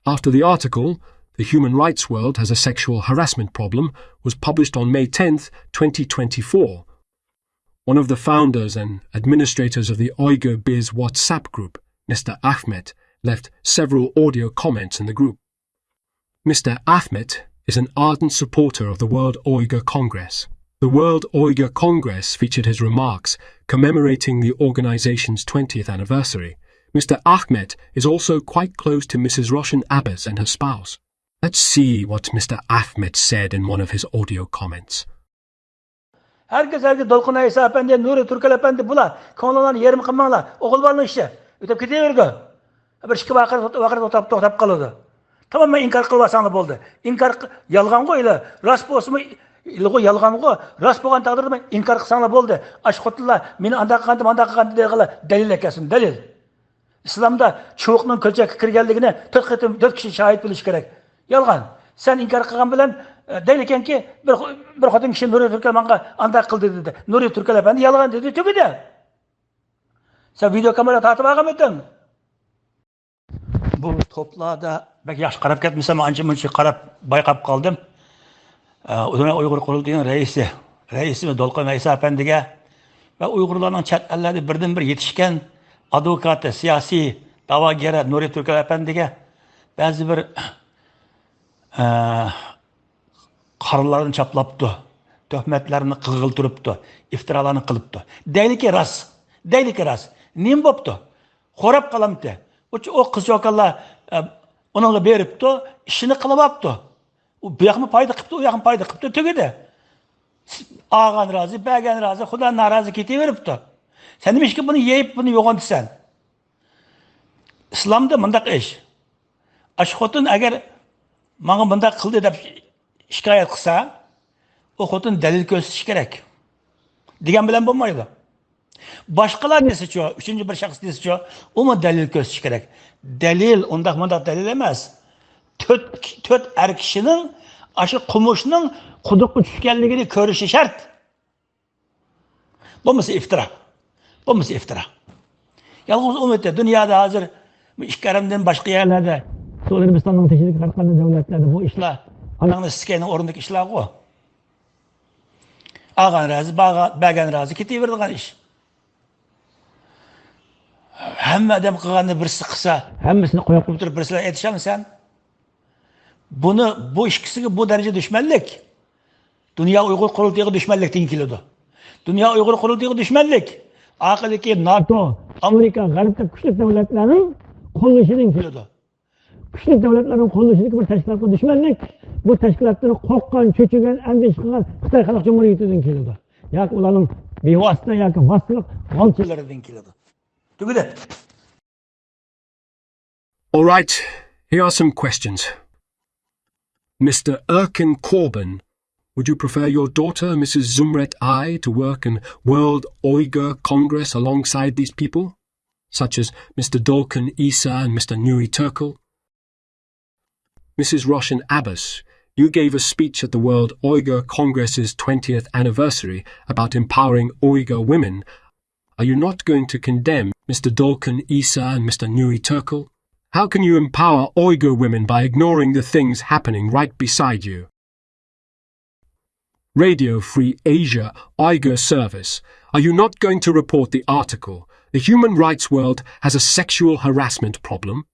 After the article, The Human Rights World Has a Sexual Harassment Problem, was published on May 10, 2024. One of the founders and administrators of the Uyghur Biz WhatsApp group, Mr. Ahmed, left several audio comments in the group. Mr. Ahmed is an ardent supporter of the World Uyghur Congress. The World Uyghur Congress featured his remarks commemorating the organization's 20th anniversary. Mr. Ahmed is also quite close to Mrs. Roshan Abbas and her spouse. Let's see what Mr. Ahmed said in one of his audio comments. Herkes Dolkun Aysa Efendi, Nuri Türkel Efendi bula. Konulan yerim kılmangla. Okul varlı işte. Ötep gidiyordu. Bir şıkı vakit otap kalıyordu. Tamamen inkar kılvasanlı oldu. İnkar yalgan koyla. Rast bolsun mu? Yalgan koy. Rast boğan taqdirda inkar kılsanlı oldu. Aşkotullah meni anda kandım deyigala delil ekesin. Delil. İslamda çoğuqның kölçekке kirgenligine 4 kişi şahit bilish kerak. Yalgan. Sen inkar kılgan bilen değil ekenki bir xotin kişi Nuri Türkel manga anda kıldı dedi. Nuri Türkel Efendi yalgan dedi. Tügüde. Sen video kamera tatip ağam ettin. Bu toplarda belki yaş qarab ketmesem anca muncha qarab bayqab qoldim. Uyg'ur qurultiyining raisi Dolqun Aysa Efendiga va Uyg'urlarning chet ellarda birdan bir yetishgan advokati, siyosiy da'vogari Nuri Türkel Efendiga ba'zi bir qarilarni chaplabdi, tuhmatlarni qilg'iltiribdi, iftirolarni qilibdi. Deylik ras. Nim bo'pti? Xo'rab qalamdi. O qiz-yoqallar onunla beribdi, ishini qilibdi. U bu yoqni foyda qilibdi, u yoqni foyda qilibdi, tugadi. Ağan razı, bəgən razı, Xudo narazı ketaveribdi. Sen demiş ki bunu yeyip bunu yo'g'ontisan. İslamda mundaq ish. Xotin agar menga bundaq qildi deb shikoyat qilsa, o xotin dalil ko'rsatish kerak. Degan bilan bo'lmaydi. Boshqalar desichi, uchinchi bir shaxs desichi, u mu dalil ko'rsatish kerak. Dalil undaq dalil emas. To'rt er kishining aşı qumushning quduqqa tushganligini ko'rishi shart. Bo'lmasa iftira. Yalnız umutda dunyoda hozir ishkaramdan boshqa yerlarda O'zbekistonning tinchlik qarqarli davlatlarda bu ishlar anaqni siskayning o'rnidagi ishlar ku. Ağan razı, bəgən razı ketaveradigan ish. Hamma odam qilganni birisi qilsa, hammasini qo'yib turib birisilar aytishaman sen. Bu ikisiga bu daraja dushmanlik. Dünya Uyghur qurultiyiga dushmanlik teng keladi. Dünya Uyghur qurultiyiga dushmanlik. Aqliki NATO, Amerika, G'arbda kuchli davlatlarning qo'llashidan keladi. Kuchli davlatlarning qo'llashidagi bir tashkilotga dushmanlik, bu tashkilotlarni qo'rqqan, cho'chigan, andish qilgan Xitoy Xalq Jumhuriyatidan keladi. Yoki ularning bevosita yoki vositalik g'olchilaridan keladi. Tugadi. All right, here are some questions. Mr. Erkin Corbin, would you prefer your daughter, Mrs. Zumret I, to work in World Uyghur Congress alongside these people, such as Mr. Dolkun Isa and Mr. Nuri Turkel? Mrs. Roshan Abbas, you gave a speech at the World Uyghur Congress's 20th anniversary about empowering Uyghur women. Are you not going to condemn Mr. Dolkun Isa and Mr. Nuri Turkel? How can you empower Uyghur women by ignoring the things happening right beside you? Radio Free Asia Uyghur Service, are you not going to report the article, The Human Rights World Has a Sexual Harassment Problem?